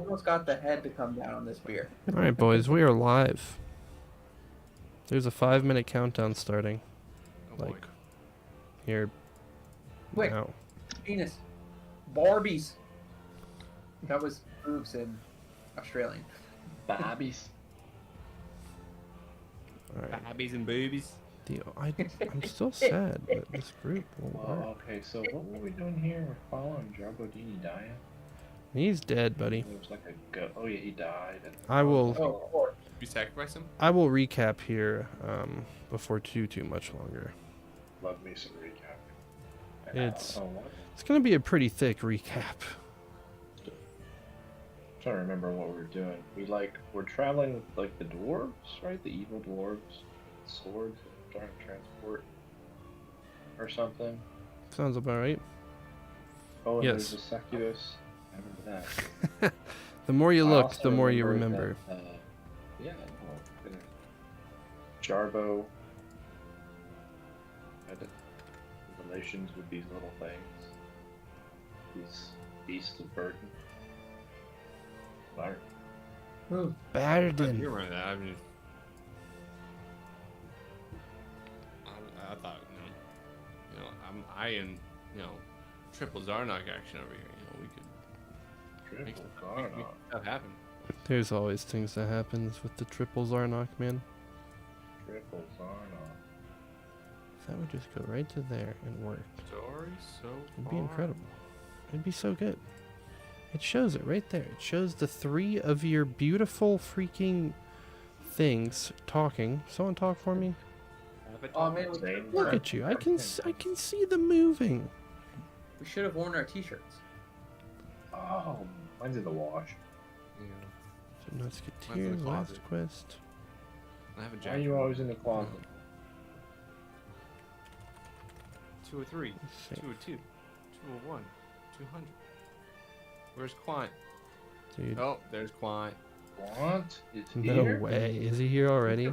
almost got the head to come down on this beer. All right, boys, we are live. There's a 5-minute countdown starting. Oh, Like, here, Quick, now. penis, Barbies. That was boobs in Australian. Barbies. All right. Babbies and boobies. I'm still sad, but this group won't work. Oh, okay, so what were we doing here? We're following Jarbodini dying? He's dead, buddy. There was like a go. Oh yeah, he died. And I will. Oh, of course. You sacrifice him? I will recap here before too much longer. Love me some recap. And It's- what? It's gonna be a pretty thick recap. I'm trying to remember what we were doing. We're traveling with like the dwarves, right? The evil dwarves, swords, trying to transport or something. Sounds about right. Oh, and Yes. there's a succubus. I remember that. The more you I look, also the more you remember. that, yeah, well, Jarbo had relations with these little things, these beasts of burden. Right. Ooh, You Barden. remember that? I mean, I thought, I and triple Zarnock action over here. We could make Triple make Zarnock. stuff happen. There's always things that happens with the triple Zarnock, man. Triple Zarnock. That would just go right to there and work. Story so It'd be far. incredible. It'd be so good. It shows it right there. It shows the 3 of your beautiful freaking things talking. Someone talk for me. oh man, Same Look time. at you. I can see them moving. we should have worn our t-shirts. Oh, mine's in the wash. Yeah. So Mine's in Musketeers, the last closet. quest. I have a Why jacket. are you always in the closet? 203, Let's see. 202, 201, 200. Where's Quant? Dude, Oh, there's Quant. What? Is no here? way. Is he here already?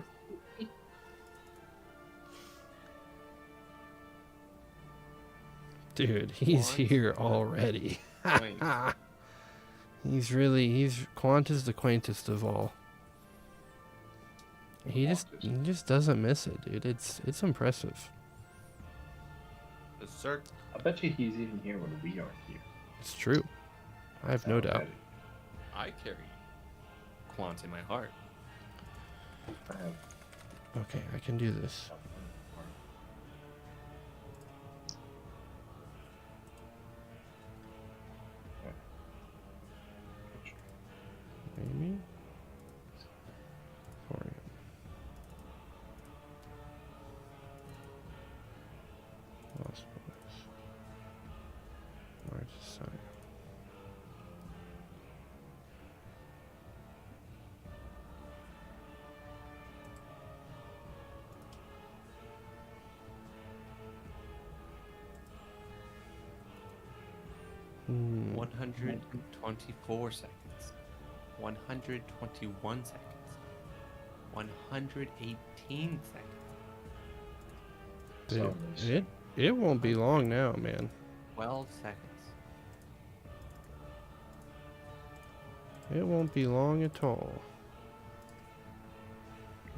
Dude, he's What? here already. Wait. He's Quant is the quaintest of all. He just doesn't miss it, dude. It's impressive. The Cirque. I bet you he's even here when we aren't here. It's true. I have no doubt. Okay. I carry Quant in my heart. I have Okay, I can do this. something. Maybe. Orion. Lost Boys. Large Society. Hmm. 124 seconds. 121 seconds. 118 seconds. Dude, So it won't be long now, man. 12 seconds. It won't be long at all.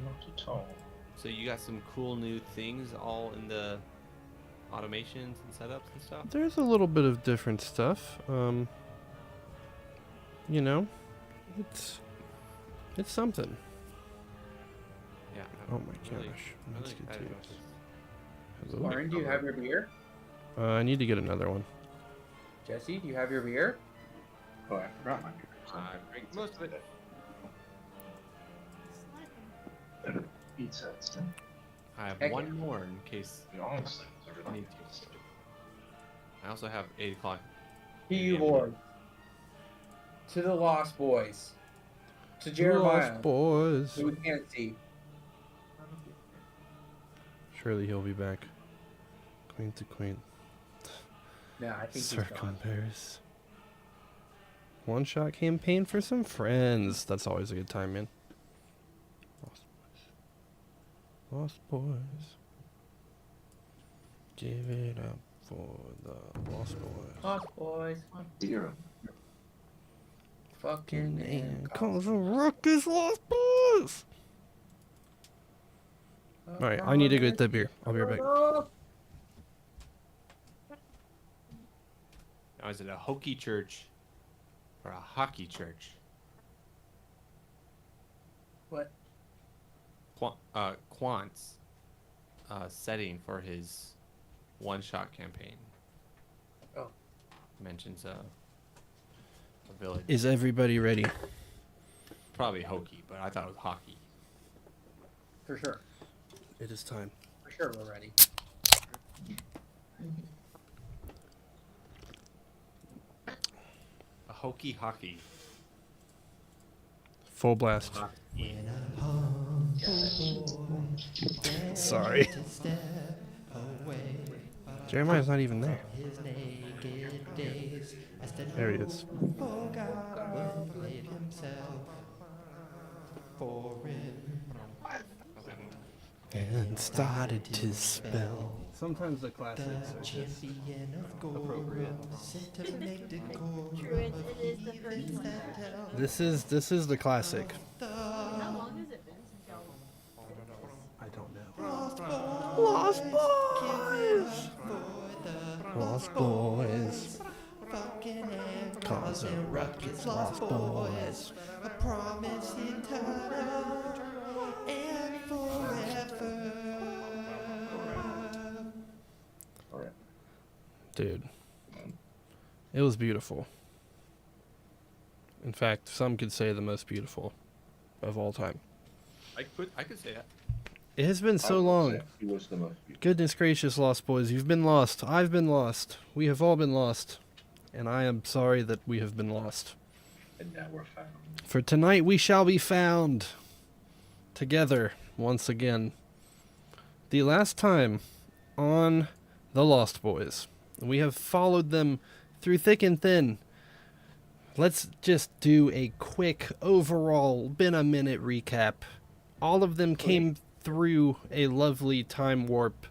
not at all. So you got some cool new things all in the automations and setups and stuff? There's a little bit of different stuff. You know, it's something. Yeah. Oh I'm my really- gosh. really Let's get excited to about this. this. Hello? Lauren, do you have your beer? I need to get another one. Jesse, do you have your beer? Oh, I forgot my beer. I drink most of it. Pizza instead. I have Heck one yeah. more in case Honestly, I need to. I also have 8 o'clock. Keyboard. To the Lost Boys. To Jeremiah. Lost Boys. Who we can't see. Surely he'll be back. Queen to queen. No, I think he's gone. Circumbears. One shot campaign for some friends. That's always a good time, man. Lost Boys. Lost Boys. Give it up for the Lost Boys. Lost Boys. Dear. fucking And and cause a ruckus, lost boys. Alright, I need to go get that beer. I'll be right back. Now, is it a hokey church or a hockey church? What? Quant's setting for his one-shot campaign. Oh. Mentions a village. Is everybody ready? Probably hokey, but I thought it was hockey. For sure. It is time. For sure, we're ready. A hokey hockey. Full blast. Sorry. Jeremiah's not even there. There he is. And started to spell. Sometimes the classics are just appropriate. Druid, it is the first one. This is the classic. How long has it been since y'all? I don't know. Lost boys. Lost boys. Causing ruckus, lost boys. A promise eternal and forever. Alright. Dude, it was beautiful. In fact, some could say the most beautiful of all time. I could say that. It has been so long. He was the most beautiful. Goodness gracious, lost boys, you've been lost. I've been lost. We have all been lost. And I am sorry that we have been lost. And now we're found. For tonight we shall be found together once again. The last time on the Lost Boys. We have followed them through thick and thin. Let's just do a quick overall been a minute recap. All of them came through a lovely time warp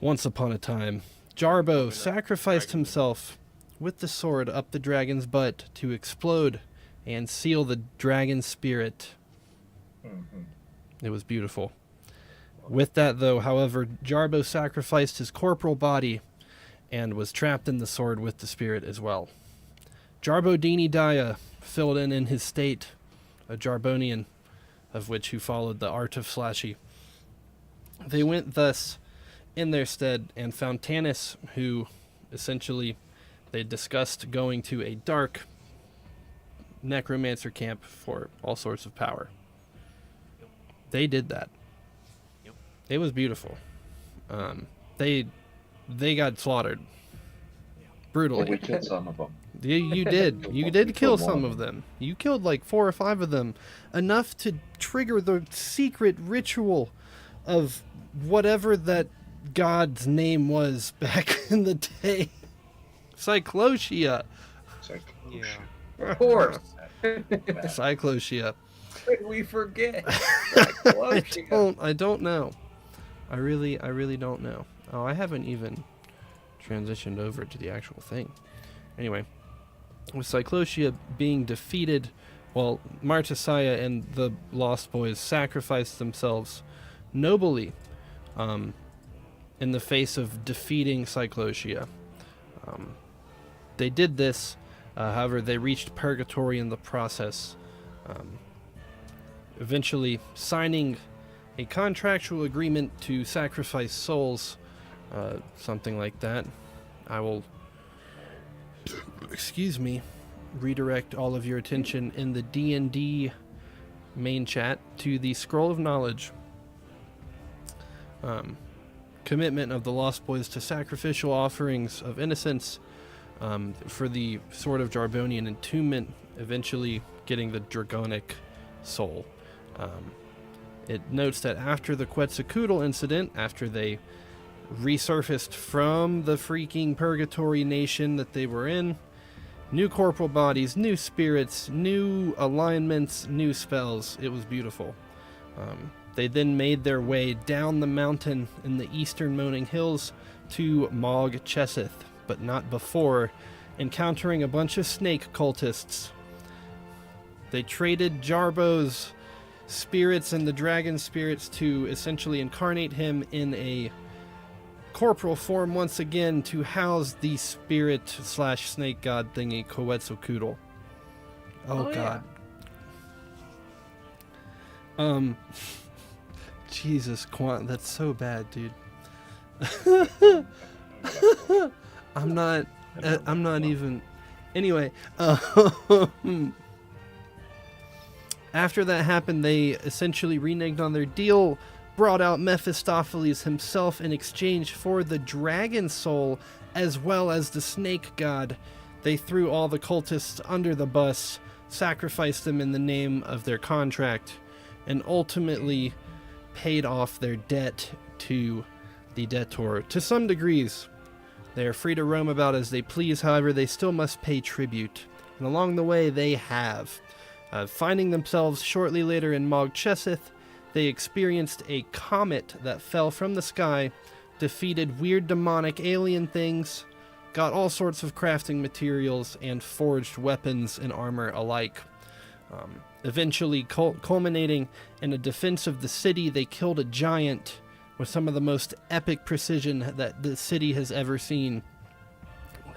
once upon a time. Jarbo sacrificed himself with the sword up the dragon's butt to explode and seal the dragon spirit. Mm-hmm. It was beautiful. With that, though, however, Jarbo sacrificed his corporal body and was trapped in the sword with the spirit as well. Jarbo Dini Daya filled in his state, a Jarbonian, of which who followed the art of Slashy. They went thus in their stead and found Tanis, who essentially they discussed going to a dark necromancer camp for all sorts of power. They did that. Yep. It was beautiful. They got slaughtered brutally. Well, we killed some of them. You did. You did kill some of them. You killed like 4 or 5 of them. Enough to trigger the secret ritual of whatever that god's name was back in the day. Cyclosia. Yeah. Of course. Cyclosia. Could we forget? I don't know. I really don't know. Oh, I haven't even transitioned over to the actual thing. Anyway, with Cyclosia being defeated, well, Martisaya and the Lost Boys sacrificed themselves nobly in the face of defeating Cyclosia. They did this, however, they reached purgatory in the process, eventually signing a contractual agreement to sacrifice souls, something like that. I will, excuse me, redirect all of your attention in the D&D main chat to the Scroll of Knowledge. Commitment of the Lost Boys to sacrificial offerings of innocence for the Sword of Jarbonian entombment, eventually getting the Dragonic soul. It notes that after the Quetzalcoatl incident, after they resurfaced from the freaking purgatory nation that they were in, new corporal bodies, new spirits, new alignments, new spells. It was beautiful. They then made their way down the mountain in the eastern Moaning Hills to Mog Cheseth, but not before encountering a bunch of snake cultists They traded Jarbo's spirits and the dragon spirits to essentially incarnate him in a corporal form once again to house the spirit slash snake god thingy, Quetzalcoatl. Oh, God. Jesus, that's so bad, dude. I'm not even. Anyway, after that happened, they essentially reneged on their deal, brought out Mephistopheles himself in exchange for the dragon soul as well as the snake god. They threw all the cultists under the bus, sacrificed them in the name of their contract, and ultimately paid off their debt to the debtor to some degrees. They are free to roam about as they please, however, they still must pay tribute. And along the way, they have. Finding themselves shortly later in Mog Cheseth, they experienced a comet that fell from the sky, defeated weird demonic alien things, got all sorts of crafting materials, and forged weapons and armor alike. Eventually culminating in a defense of the city, they killed a giant with some of the most epic precision that the city has ever seen.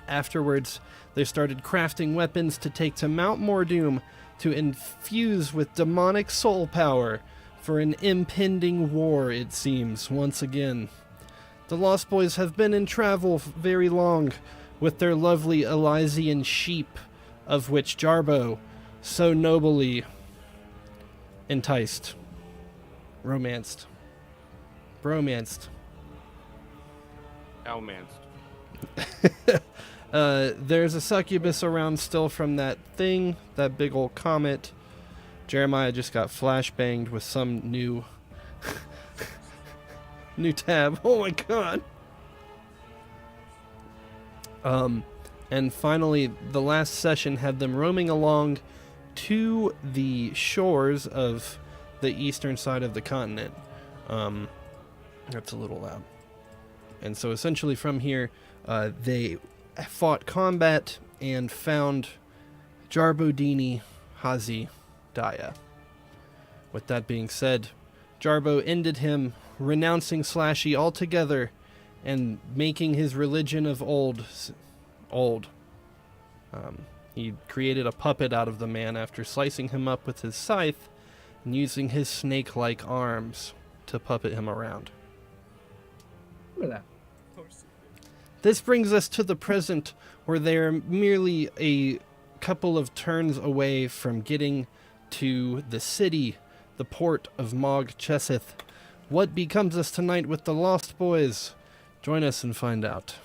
Afterwards, they started crafting weapons to take to Mount Mordoom to infuse with demonic soul power for an impending war, it seems, once again. The Lost Boys have been in travel very long with their lovely Elysian sheep, of which Jarbo so nobly enticed, romanced, bromanced. Almanced. There's a succubus around still from that thing, that big old comet. Jeremiah just got flashbanged with some new new tab. Oh my god. And finally, the last session had them roaming along to the shores of the eastern side of the continent. That's a little loud. And so essentially from here, they fought combat and found Jarbodini Hazi Daya. With that being said, Jarbo ended him, renouncing Slashy altogether and making his religion of old. He created a puppet out of the man after slicing him up with his scythe and using his snake-like arms to puppet him around. Look at that. This brings us to the present, where they are merely a couple of turns away from getting to the city, the port of Mog Cheseth. What becomes us tonight with the Lost Boys? Join us and find out.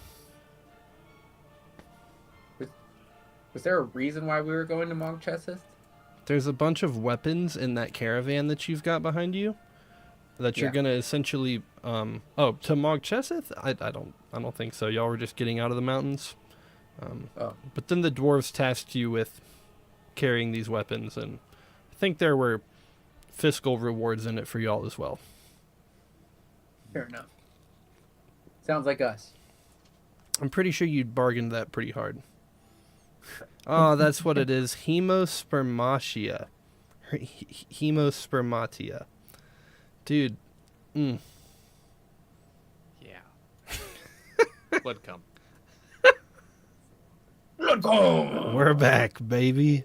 Was there a reason why we were going to Mog Cheseth? There's a bunch of weapons in that caravan that you've got behind you that you're gonna essentially to Mog Cheseth? I don't think so. Y'all were just getting out of the mountains. But then the dwarves tasked you with carrying these weapons, and I think there were fiscal rewards in it for y'all as well. Fair enough. Sounds like us. I'm pretty sure you bargained that pretty hard. Oh, that's what it is. Hemospermatia. Hemospermatia. Dude. Yeah. Blood come. We're back, baby.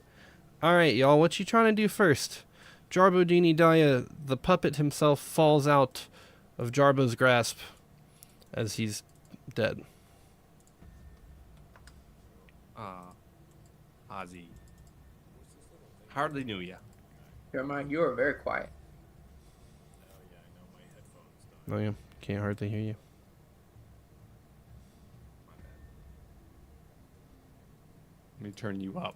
Alright, y'all. What you trying to do first? Jarbodini Daya, the puppet himself, falls out of Jarbo's grasp as he's dead. Ozzy. Hardly knew ya. Jeremiah, you are very quiet. Oh yeah, can't hardly hear you. Let me turn you up.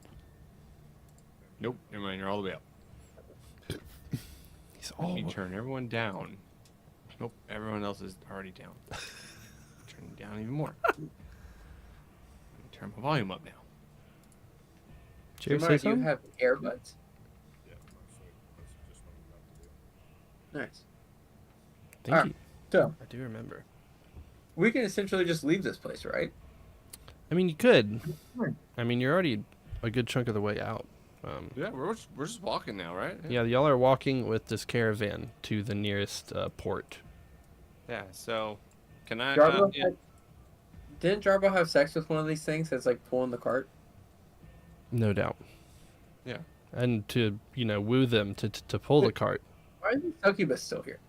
Nope, never mind, you're all the way up. He's Let all me turn everyone down. Nope, everyone else is already down. Turn them down even more. Let me turn my volume up now. Did you ever Jeremiah, say do you something? have earbuds? Nice. Thank Alright, you. so I do remember. we can essentially just leave this place, right? I mean, you could. I mean, you're already a good chunk of the way out. Yeah, we're just walking now, right? Yeah, y'all are walking with this caravan to the nearest port. Yeah. So, can I? Jarbo Yeah. didn't Jarbo have sex with one of these things that's like pulling the cart? No doubt. Yeah. And to, woo them to pull the cart. Why is the succubus still here?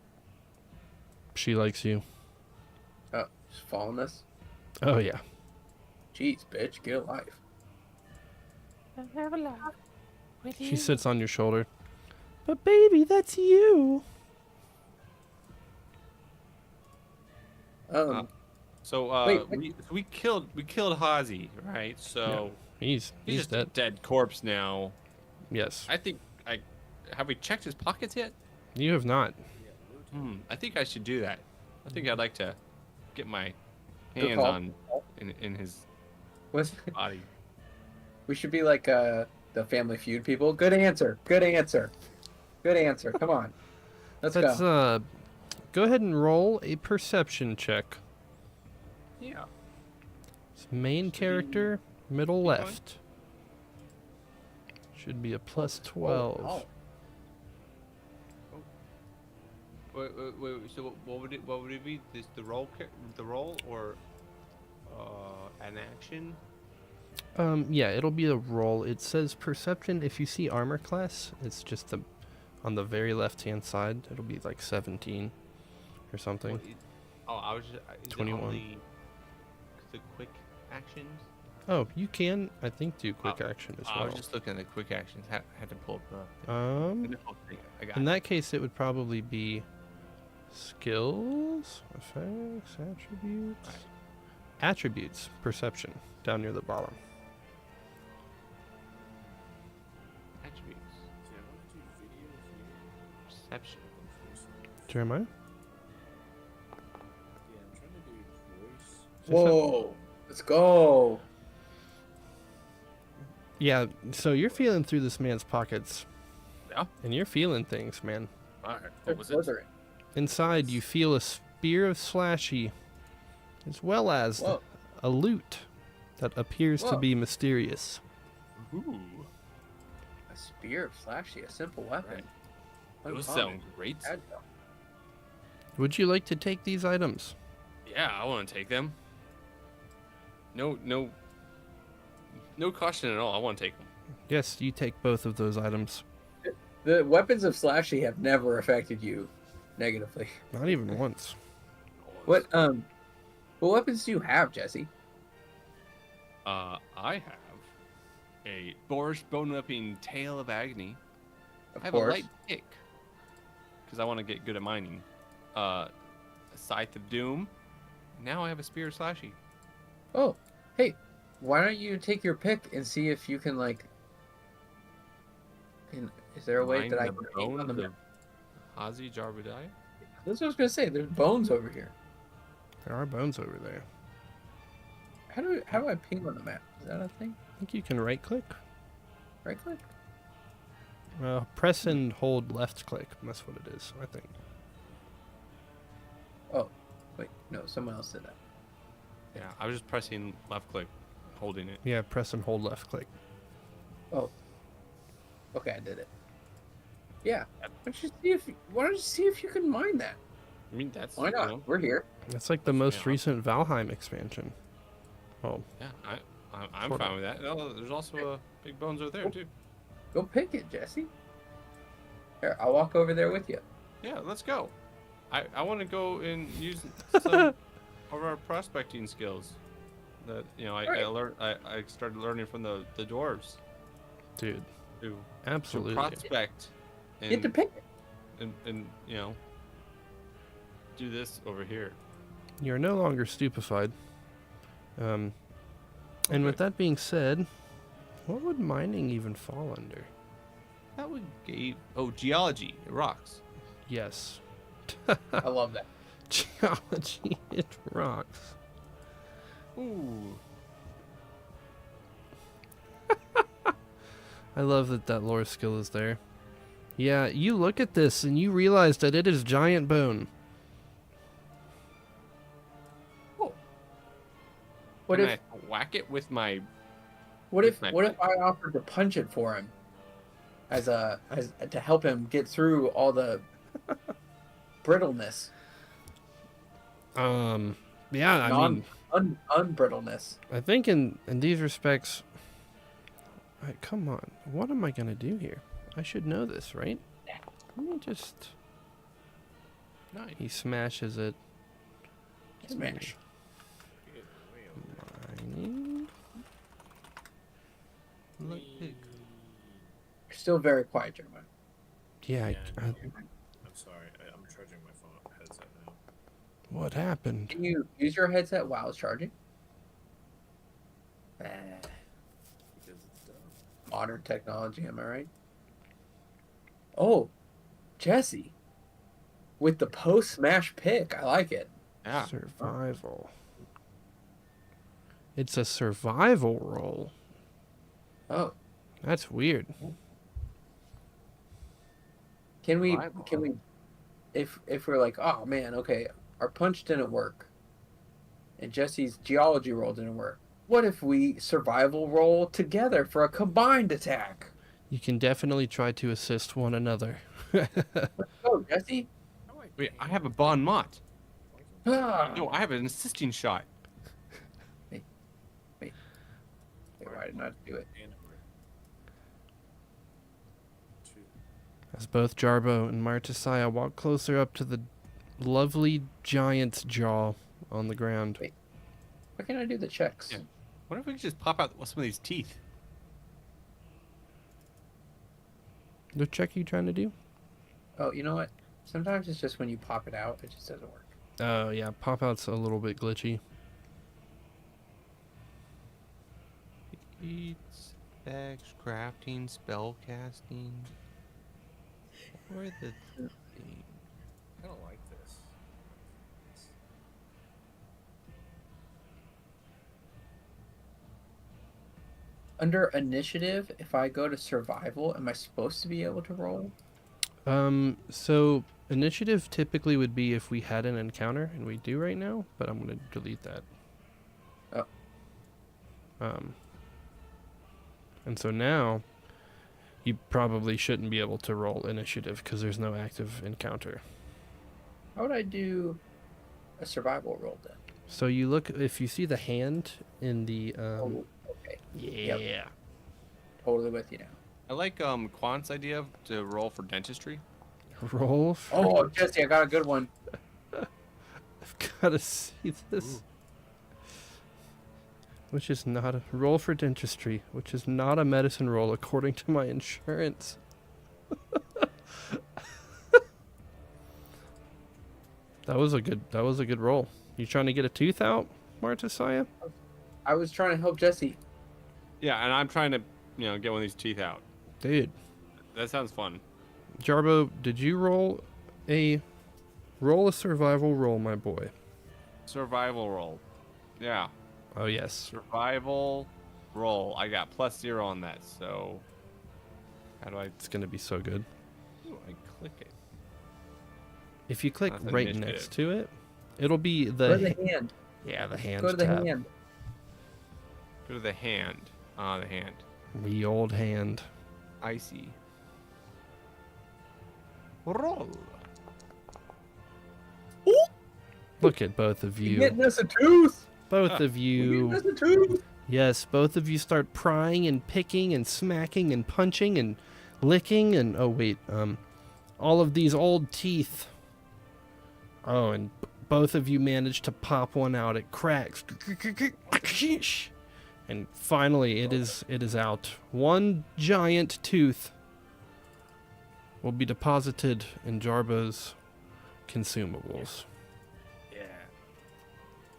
She likes you. Oh, she's following us? Oh, yeah. Jeez, bitch, get a life. She sits on your shoulder. But baby, that's you. So Wait. we killed Hazi, right? So He's just dead. a dead corpse now. Yes. I think have we checked his pockets yet? You have not. I think I should do that. I think I'd like to get my Good hands call. on in his What's, body. we should be like the Family Feud people. Good answer. Good answer. Good answer. Come on. Let's go. Go ahead and roll a perception check. Yeah. It's main character, middle left. Should be a plus 12. Oh. Wait. So what would it be? This the roll or an action? Yeah, it'll be a roll. It says perception. If you see armor class, it's just on the very left-hand side. It'll be like 17 or something. I was just 21. The quick actions. Oh, you can, I think, do quick action as well. I was just looking at the quick actions. Had to pull up. I got In that case, it would probably be skills, effects, attributes, attributes, perception, down near the bottom. attributes. Perception. Jeremiah? Whoa. Let's go. Yeah, so you're feeling through this man's pockets. Yeah. And you're feeling things, man. All right. They're What was it? slithering. Inside, you feel a spear of slashy, as well as Whoa. a loot that appears to Whoa. be mysterious. Ooh. A spear of Slashy, a simple weapon. Right. Those Uncommon. sound great. Agile. Would you like to take these items? Yeah, I want to take them. No caution at all. I want to take them. Yes, you take both of those items. The weapons of Slashy have never affected you negatively. Not even once. What weapons do you have, Jesse? I have a boarish bone-whipping tail of agony. Of I have course. a light pick because I want to get good at mining. A scythe of doom. Now I have a spear of slashy. Oh, hey, why don't you take your pick and see if you can is there a way Mine that I the can aim on bones the of Hazi Jarbudai? That's what I was gonna say. There's bones over here. There are bones over there. How do I ping on the map? Is that a thing? I think you can right click. Right click? Press and hold left click. That's what it is, I think. Oh, wait, no, someone else did that. Yeah, I was just pressing left click, holding it. Yeah, press and hold left click. Oh, okay, I did it. Yeah. Why don't you see if you can mine that? I mean, that's Why not? You know, We're here. That's like the most Yeah. recent Valheim expansion. Oh, yeah, I'm Sort of. fine with that. Oh, there's also big bones over there too. Go pick it, Jesse. Here, I'll walk over there with you. Yeah, let's go. I want to go and use some of our prospecting skills. That I started learning from the dwarves dude, to absolutely. prospect Get to pick it. and do this over here. You're no longer stupefied. And Okay. with that being said, what would mining even fall under? That would geology, rocks. Yes. I love that. Geology, it rocks. Ooh. I love that lore skill is there. Yeah, you look at this and you realize that it is giant bone. What Can if I whack it with my? what if my I offered to punch it for him as to help him get through all the brittleness, Yeah, I mean, unbrittleness. I think in these respects, come on, what am I gonna do here? I should know this, right? Let me just. Nice. He smashes it. Smash. Mining. Look, You're still very quiet, Jeremiah. Yeah. I'm sorry. I'm charging my phone headset now. What happened? Can you use your headset while it's charging? Because it's dumb. Modern technology, am I right? Oh, Jesse. With the post-smash pick. I like it. Yeah. Survival. It's a survival roll. Oh. That's weird. Can we Survival. if we're like, oh man, okay, our punch didn't work. And Jesse's geology roll didn't work. What if we survival roll together for a combined attack? You can definitely try to assist one another. Let's go, Jesse. Wait, I have a bon mot. Ah. No, I have an assisting shot. Why did not do it? And two. As both Jarbo and Martesiah walk closer up to the lovely giant's jaw on the ground. Why can't I do the checks? Yeah. What if we could just pop out some of these teeth? What check are you trying to do? Oh, you know what? Sometimes it's just when you pop it out, it just doesn't work. Oh, yeah, pop out's a little bit glitchy. Eats, specs, crafting, spell casting. Or the thing. I don't like this. Under initiative, if I go to survival, am I supposed to be able to roll? So initiative typically would be if we had an encounter, and we do right now, but I'm gonna delete that. Oh. And so now, you probably shouldn't be able to roll initiative because there's no active encounter. How would I do a survival roll then? So you look, if you see the hand in the, Oh, okay. yeah. Totally with you now. I like Quant's idea to roll for dentistry. Roll for, Oh, Jesse, I got a good one. I've got to see this. Which is not a roll for dentistry, which is not a medicine roll according to my insurance. That was a good roll. You trying to get a tooth out, Martesiah? I was trying to help Jesse. Yeah, and I'm trying to, get one of these teeth out. Dude, That sounds fun. Jarbo, did you roll a survival roll, my boy? Survival roll. Yeah. Oh yes. Survival roll. I got +0 on that, so how do I It's gonna be so good. click it? If you click That's right initiative. next to it, it'll be Go to the the hand. yeah, the hand Go to the tab. hand. Go to the hand. The hand. The old hand. I see. Roll. Look at both of You're you. getting us a tooth. Both of You're you. getting us a tooth. Yes, both of you start prying and picking and smacking and punching and licking and all of these old teeth. Oh, and both of you manage to pop one out. It cracks. And finally it is out. One giant tooth will be deposited in Jarbo's consumables. Yeah.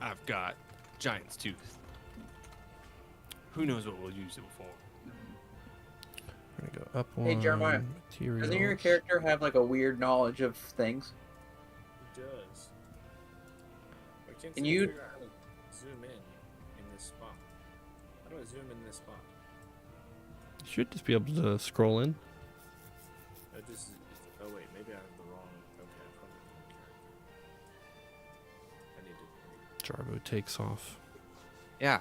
I've got giant's tooth. Who knows what we'll use it for? We're gonna go up one. Hey, Jeremiah, Materials. Doesn't your character have like a weird knowledge of things? It does. I can't Can seem to you- figure out how to zoom in this spot. How do I zoom in this spot? You should just be able to scroll in. Oh wait, maybe I have the wrong. Okay, I probably have the wrong character. I need to. Jarbo takes off. Yeah.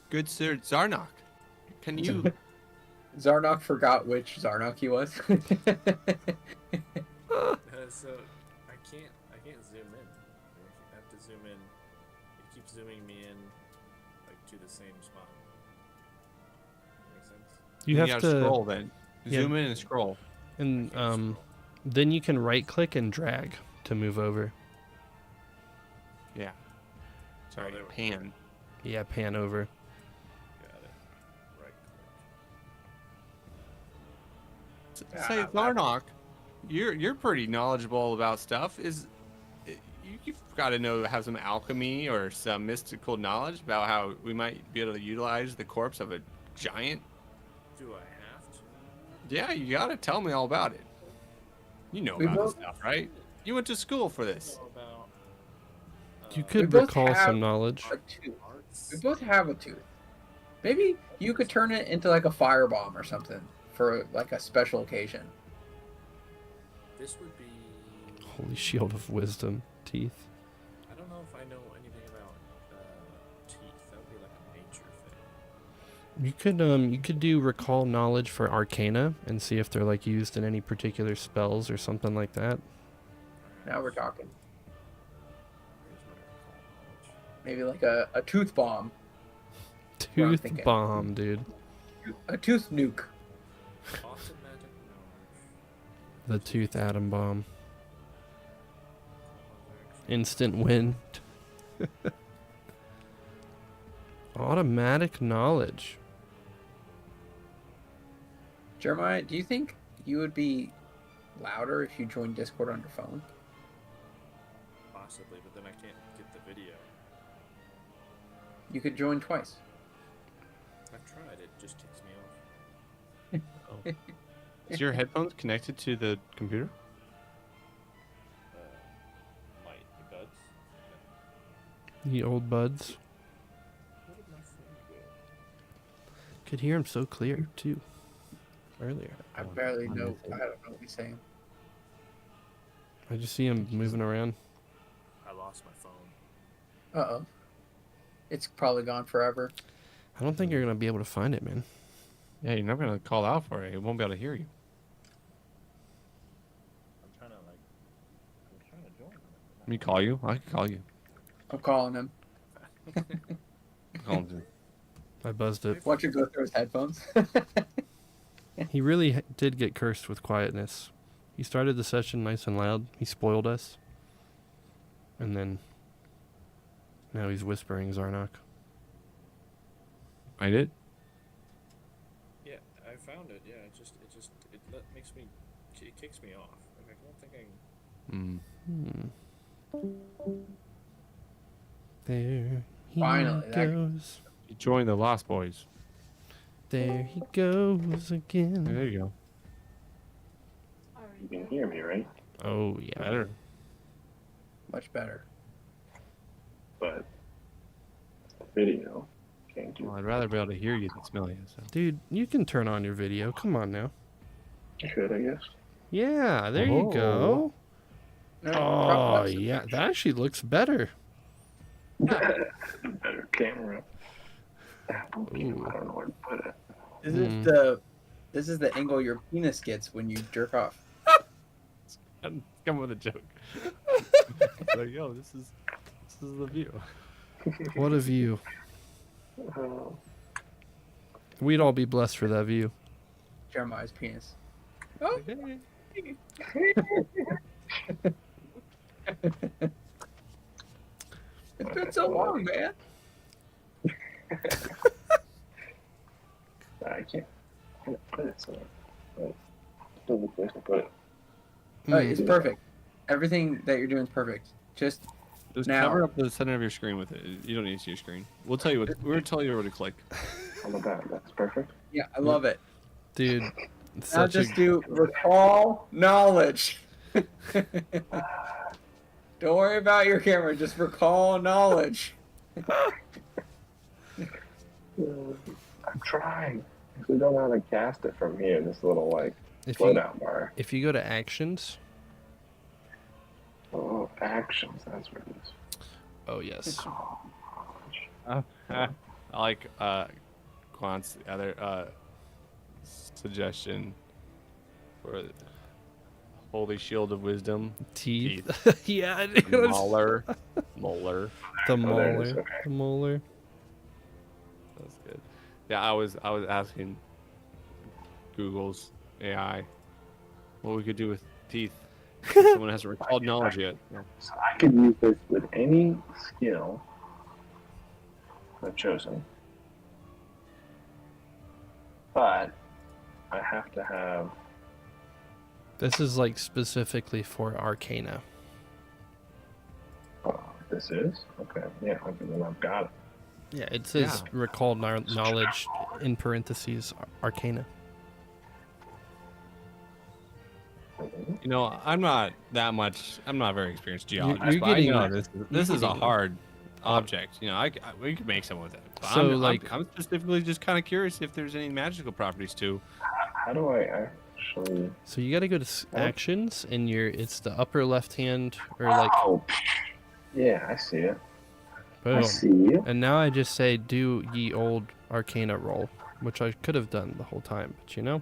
Good Sir Zarnok. Can you Zarnok forgot which Zarnok he was. So I can't zoom in. I have to zoom in. It keeps zooming me in, like to the same spot. Make sense? You Then have gotta to scroll then. Yeah. Zoom in and scroll. and Scroll. then you can right click and drag to move over. Yeah. Sorry, there we go. pan. Yeah, pan over. Got it. Right click. Say, Zarnok, you're pretty knowledgeable about stuff. You've got to have some alchemy or some mystical knowledge about how we might be able to utilize the corpse of a giant? Do I have to? Yeah, you got to tell me all about it. You know We about this both- stuff, right? You went to school for this. Know about You We could both recall have- some knowledge. A tooth. arts. We both have a tooth. Maybe you could turn it into like a firebomb or something for like a special occasion. This would be. Holy shield of wisdom, teeth. I don't know if I know anything about teeth. That would be like a nature thing. You could do recall knowledge for arcana and see if they're like used in any particular spells or something like that. Now we're talking. Here's my recall knowledge. Maybe like a tooth bomb. what I'm Tooth thinking. bomb, dude. A tooth nuke. Automatic knowledge. The tooth atom bomb. Knowledge. Instant win. Automatic knowledge. Jeremiah, do you think you would be louder if you joined Discord on your phone? Possibly, but then I can't get the video. You could join twice. I've tried. It just takes me off. Is your headphones connected to the computer? Might the buds. The old buds. What did my phone go? Could hear him so clear too. Earlier. I barely know. I don't know what he's saying. I just see him moving around. I lost my phone. Uh-oh. It's probably gone forever. I don't think you're gonna be able to find it, man. Yeah, you're not gonna call out for it. It won't be able to hear you. I'm trying to join. Let me call you. I can call you. I'm calling him. Call him too. I buzzed it. Watch him go through his headphones. He really did get cursed with quietness. He started the session nice and loud. He spoiled us. And then now he's whispering Zarnok. I did. Yeah, I found it. Yeah, makes me. It kicks me off. Like, I don't think I. There he Finally, that- goes. You joined the Lost Boys. There he goes again. There you go. You can hear me, right? Oh yeah. Better. Much better. But video can't do. Well, I'd rather be able to hear you than smell you. So. Dude, you can turn on your video. Come on now. Should I guess? Yeah, there you go. No, Oh probably not. yeah, that actually looks better. Better camera. Apple cam, I don't know where to put it. This is the angle your penis gets when you jerk off. Come with a joke. Like, yo, this is the view. What a view. Oh, We'd all be blessed for that view. Jeremiah's penis. Oh, it's been so long, man. I can't put it somewhere. But still the place to put it. It's perfect. Everything that you're doing is perfect. Just Just Now- cover up the center of your screen with it. You don't need to see your screen. We'll tell you what. We're gonna tell you where to click. How about that? That's perfect. yeah, I love it. Dude, it's Now such just a do recall knowledge. Don't worry about your camera. Just recall knowledge. I'm trying. We don't know how to cast it from here. This little like if slow you down bar. if you go to actions. Oh, actions. That's what it is. Oh yes. I like Quant's other suggestion for Holy Shield of Wisdom. Teeth. Yeah, dude, Molar. Molar. the Oh, there it is, molar. okay. The molar. That's good. Yeah, I was asking Google's AI what we could do with teeth. Someone hasn't recalled knowledge yet. So I could use this with any skill I've chosen. But I have to have. This is like specifically for Arcana. Oh, this is? Okay. Yeah, then I've got it. Yeah, it says recall knowledge in parentheses Arcana. You know, I'm not very experienced geologist. you're but I getting- know this is a getting- hard object. You know, we could make some with it. But So, I'm specifically just kind of curious if there's any magical properties too. How do I actually. So you got to go to actions, and it's the upper left hand, or like Oh, yeah, I see it. I boom. see it. And now I just say do ye old Arcana roll, which I could have done the whole time, but you know,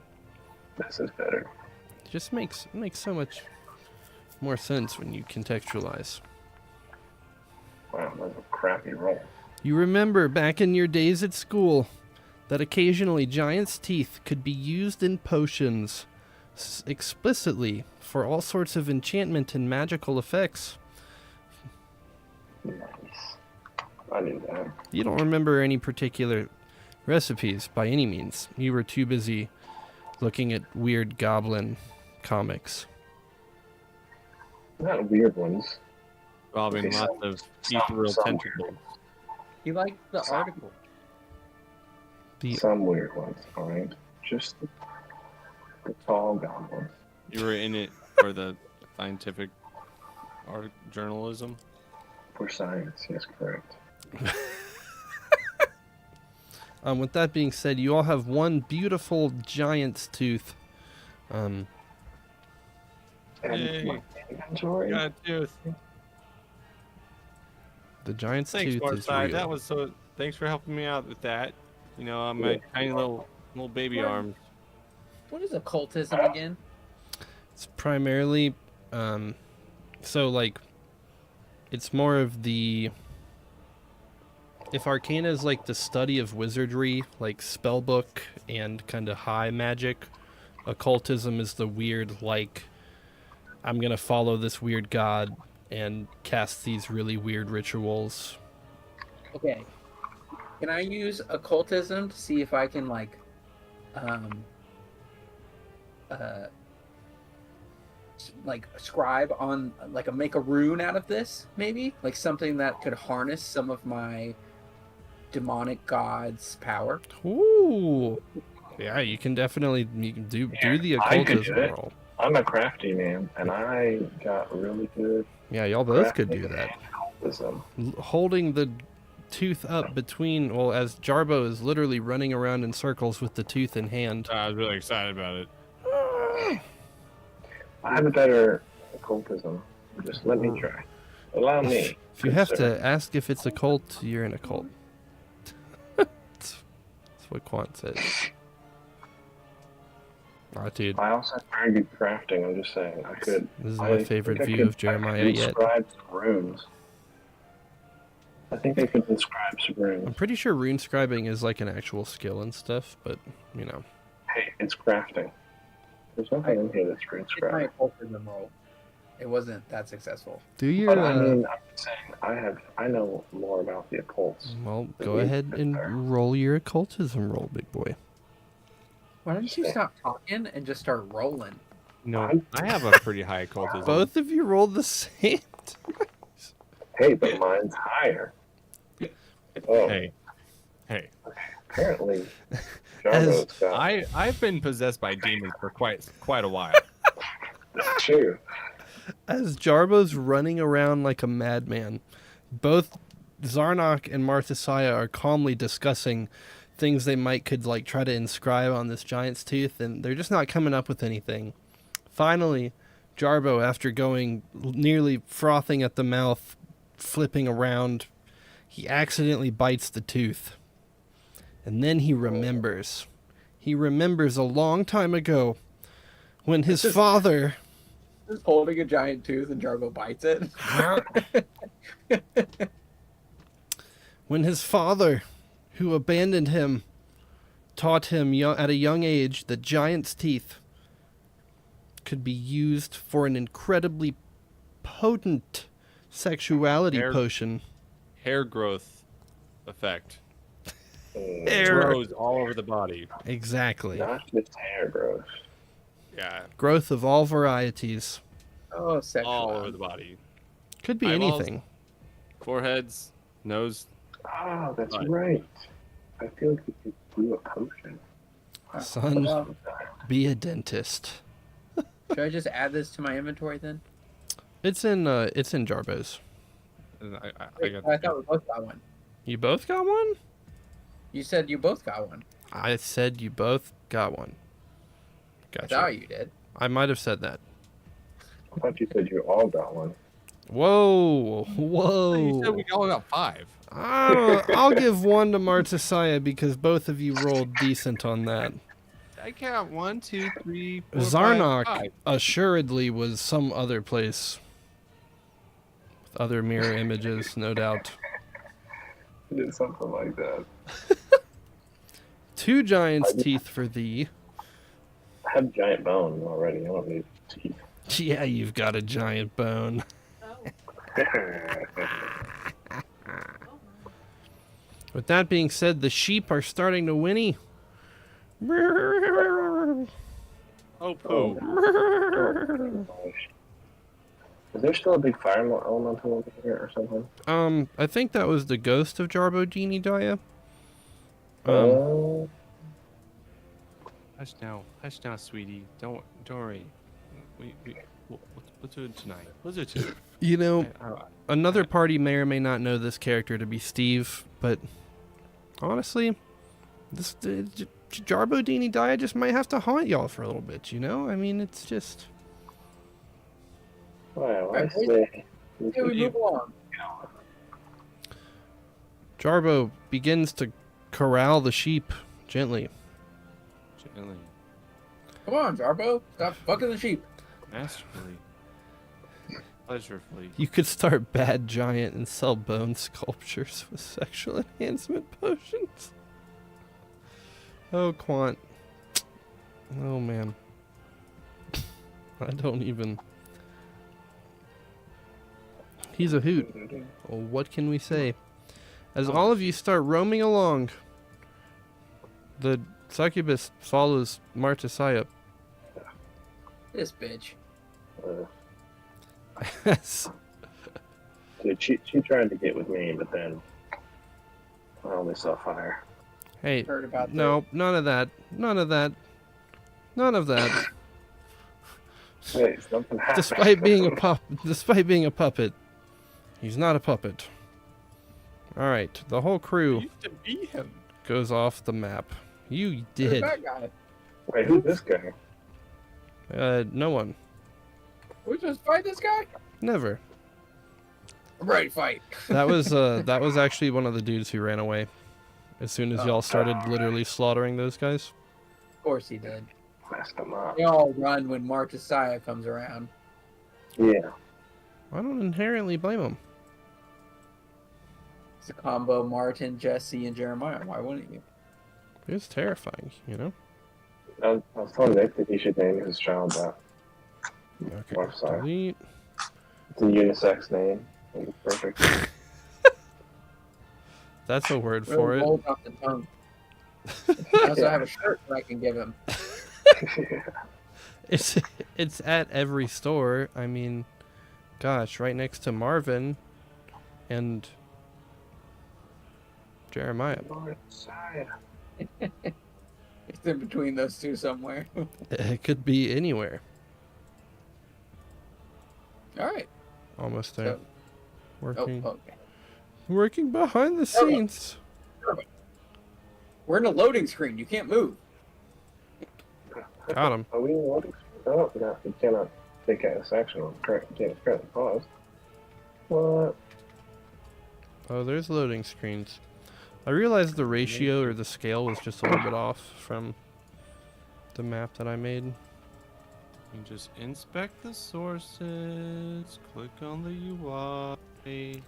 This is better. it just makes so much more sense when you contextualize. Wow, that's a crappy roll. You remember back in your days at school that occasionally giant's teeth could be used in potions explicitly for all sorts of enchantment and magical effects. Nice. I knew that. You don't remember any particular recipes by any means. You were too busy looking at weird goblin comics. Not weird ones. Involving Okay, lots of ethereal some tentacles. He liked the article. Some weird ones, alright? Just the tall goblins. You were in it for the scientific art journalism. For science, yes, correct. With that being said, you all have one beautiful giant's tooth. And Yay. my inventory. Got a tooth. The giant's Thanks, tooth is Northside. real. That was so. Thanks for helping me out with that. You know, on my tiny little baby arms. What is occultism again? It's primarily, so like, it's more of the. If Arcana is like the study of wizardry, like spellbook and kind of high magic, occultism is the weird, like, I'm gonna follow this weird god and cast these really weird rituals. Okay. Can I use occultism to see if I can scribe on make a rune out of this, maybe? Like something that could harness some of my demonic god's power. Ooh, yeah, you can definitely do the I could occultism do it. roll. I'm a crafty man, and I got really good Yeah, y'all both could crafting do that. and occultism. Holding the tooth up between, well, as Jarbo is literally running around in circles with the tooth in hand. I was really excited about it. I have a better occultism. Just let me try. Allow me. If you have to ask if it's a cult, you're in a cult. That's what Quant says. Aw, dude, I also have very good crafting. I'm just saying. I could. this is I my think favorite I view could- of Jeremiah I could yet. inscribe some runes. I think I could inscribe some I'm runes. pretty sure rune scribing is like an actual skill and stuff, but, you know. Hey, it's crafting. There's nothing in here that's rune It's my scribing. occultism roll. It wasn't that successful. Do your, But I mean, I'm saying I know more about the occults. well, go ahead and roll your occultism roll, big boy. Why don't you stop talking and just start rolling? No, I have a pretty high occultism. Both of you rolled the same. Hey, but mine's higher. Oh, Hey, apparently, As- Jarbo's got I've been possessed by demons for quite a while. that's true. As Jarbo's running around like a madman, both Zarnok and Marthasaya are calmly discussing things they could try to inscribe on this giant's tooth, and they're just not coming up with anything. Finally, Jarbo, after going nearly frothing at the mouth, flipping around, he accidentally bites the tooth. And then he remembers. he remembers a long time ago when his father... Just holding a giant tooth and Jarbo bites it. When his father, who abandoned him, taught him at a young age that giant's teeth could be used for an incredibly potent sexuality potion. Hair growth effect. Hair Grows all over the body. Exactly. Not just hair growth. Yeah, Growth of all varieties. Oh, sexual. all over the body. Could be Eyeballs. anything. Foreheads, nose. Oh, that's Right. right. I feel like we could brew a potion. Son, be a dentist. Should I just add this to my inventory then? It's in Jarbo's. And I I thought we both got one. You both got one? You said you both got one. I said you both got one. I Gotcha. thought you did. I might have said that. I thought you said you all got one. Whoa, whoa. You said we all got 5. I'll give one to Martisaya because both of you rolled decent on that. I count 1, 2, 3, 4, Zarnok 5. assuredly was some other place. With other mirror images, no doubt. Did something like that. 2 giant's teeth for thee. I have giant bone already. I don't need teeth. Yeah, you've got a giant bone. With that being said, the sheep are starting to whinny. Oh, poo. Is there still a big fire elemental over here or something? I think that was the ghost of Jarbo Genie Daya. Oh, Hush now, sweetie. Don't worry. We'll do it tonight. We'll do it tonight. You know, I- another party may or may not know this character to be Steve, but honestly, this Jarbo Dini Daya just might have to haunt y'all for a little bit, you know? I mean, it's just... well, I Right, say. Okay, we move along. Jarbo begins to corral the sheep gently. Gently, Come on, Jarbo. Stop fucking the sheep. masterfully, pleasurefully. You could start Bad Giant and sell bone sculptures with sexual enhancement potions. Oh, Quant. Oh, man. I don't even... He's a hoot. Well, what can we say? As all of you start roaming along, the succubus follows Martisaya. This bitch. Yes. Dude, she tried to get with me, but then I only saw fire. Hey, Heard about no, none of that. None of that. None of that. Hey, something happened. Despite being a puppet, he's not a puppet. All right, the whole crew used to be him. goes off the map. You Who's did. that guy? Wait, who's this guy? No one. We just fight this guy? Never. Right, fight. That was actually one of the dudes who ran away. As soon as y'all started literally slaughtering those guys. Of course he did. Messed him up. They all run when Martisaya comes around. Yeah. I don't inherently blame him. It's a combo Martin, Jesse, and Jeremiah. Why wouldn't you? It's terrifying, you know? I was telling Nick that he should name his child that. Okay. Oh, sorry. Delete. It's a unisex name. It's perfect. That's a word Really for it. rolls off the tongue. I also have a shirt that I can give him. It's at every store. I mean, gosh, right next to Marvin and Jeremiah. It's in between those two somewhere. It could be anywhere. All right. Almost there. So- Working, Oh, okay. working behind the scenes. We're in a loading screen. You can't move. Got him. Are we in loading screen? Oh, no, you cannot take out this action on correct. You can't currently pause. What? Oh, there's loading screens. I realized the ratio or the scale was just a little bit off from the map that I made. You just inspect the sources, click on the UI,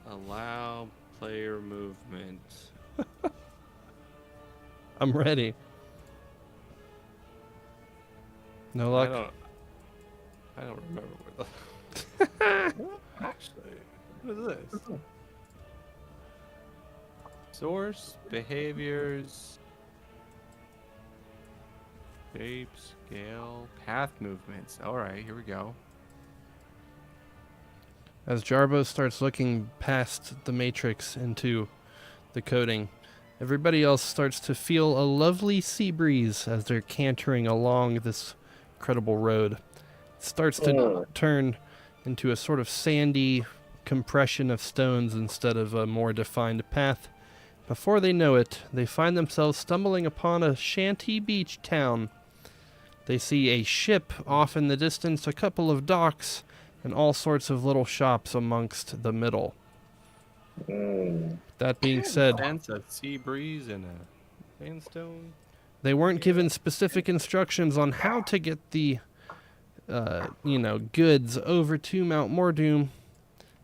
allow player movement. I'm ready. No I luck. don't remember where the actually. What is this? Source, behaviors, shape, scale, path movements. All right, here we go. As Jarbo starts looking past the matrix into the coding, everybody else starts to feel a lovely sea breeze as they're cantering along this incredible road. It starts to turn into a sort of sandy compression of stones instead of a more defined path. Before they know it, they find themselves stumbling upon a shanty beach town. They see a ship off in the distance, a couple of docks, and all sorts of little shops amongst the middle. That being said, Sense of sea breeze and a sandstone. they weren't given specific instructions on how to get the, goods over to Mount Mordoom.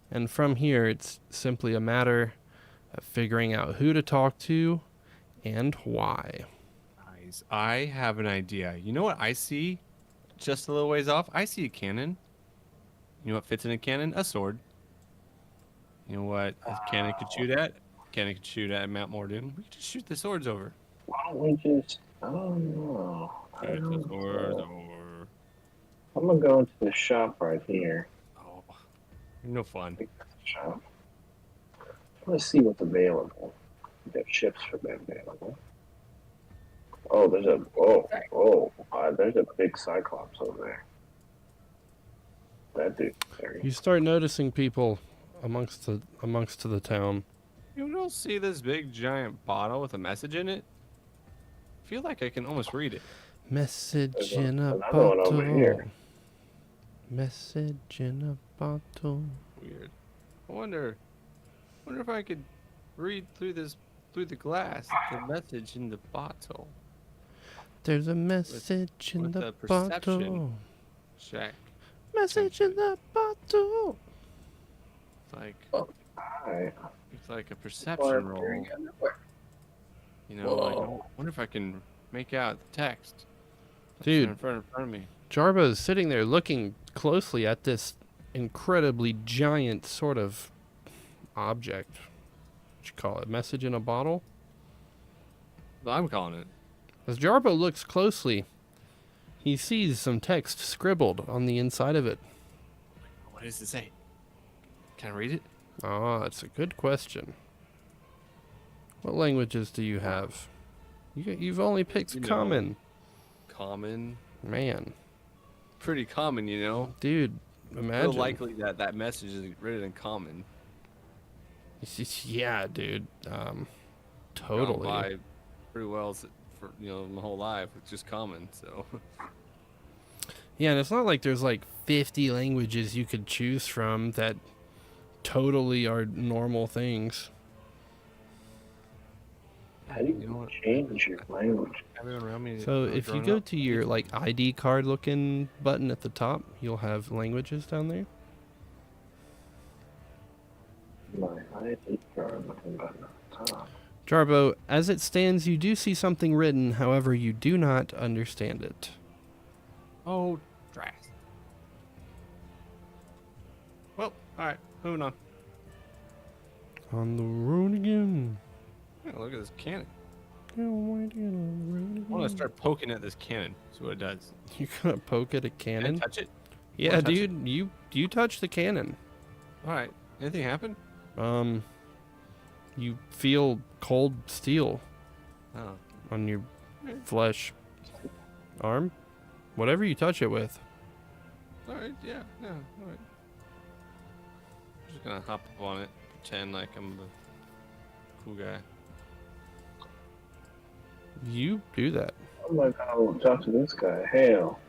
And from here, it's simply a matter of figuring out who to talk to and why. Nice. I have an idea. You know what I see? Just a little ways off. I see a cannon. You know what fits in a cannon? A sword. You know what a cannon could shoot at? Cannon could shoot at Mount Mordoom. We could just shoot the swords over. Why don't we just? I don't know. Shoot the swords over. I'm gonna go into the shop right here. Oh, no fun. Shop. Let's see what's available. We got ships for them available. Oh, there's a big cyclops over there. That dude. There. You start noticing people amongst the town. You don't see this big giant bottle with a message in it? I feel like I can almost read it. Message in a another one over here. bottle. Message in a bottle. Weird. I wonder if I could read through the glass the message in the bottle. There's a message in with the the perception bottle. Check. Message in the bottle. It's like Alright. it's like a perception roll. You know, like I Whoa. wonder if I can make out the text. That's Dude. in front of me. Jarbo's sitting there looking closely at this incredibly giant sort of object. What you call it? Message in a bottle? I'm calling it. As Jarbo looks closely, he sees some text scribbled on the inside of it. What does it say? Can I read it? Ah, that's a good question. What languages do you have? You've only picked You know. common. Common. Man, Pretty common, you know. dude, Feel imagine. likely that message is written in common. Yeah, dude. Gone Totally. by pretty well for my whole life. It's just common, so. Yeah, and it's not like there's like 50 languages you could choose from that totally are normal things. How do You know you what? change your language? Everyone around me. So if you growing go up, to your like ID card looking button at the top, you'll have languages down there. My ID card looking button at the top. Jarbo, as it stands, you do see something written, however, you do not understand it. Oh, trash. Well, all right, moving on. On the road again. Yeah, look at this cannon. On the road I want to again. start poking at this cannon. See what it does. You're gonna poke at a Can I cannon? touch it? Yeah, touch dude, you touch the cannon. All right. Anything happen? You feel cold steel Oh. on your flesh, arm, whatever you touch it with. All right. Yeah. All right. I'm just gonna hop up on it, pretend like I'm the cool guy. You do that. I'm gonna go talk to this guy. Hail.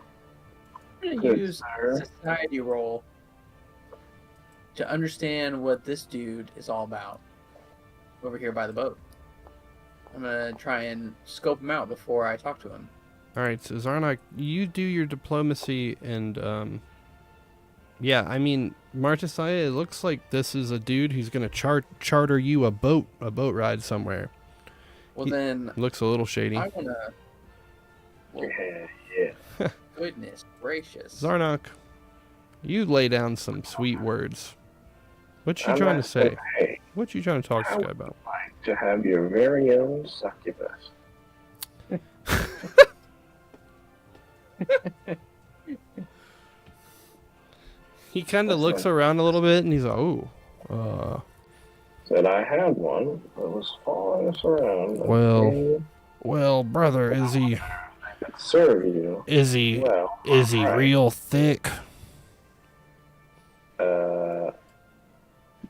I'm gonna Good, use sir. society roll to understand what this dude is all about over here by the boat. I'm gonna try and scope him out before I talk to him. All right, so Zarnak, you do your diplomacy, and yeah, I mean, Martisaya, it looks like this is a dude who's gonna charter you a boat ride somewhere. Well, He then looks a little shady. I wanna. Well, Yeah. goodness gracious. Zarnak, you lay down some sweet words. What you I'm trying to not- say? Hey, What you trying to talk to How- this guy about? like to have your very own succubus. He kind of That's looks nice. around a little bit, and he's like, "Oh, Said I had one that was following us around. Well, Okay, well, brother, is he could serve you. Well, right. real thick?"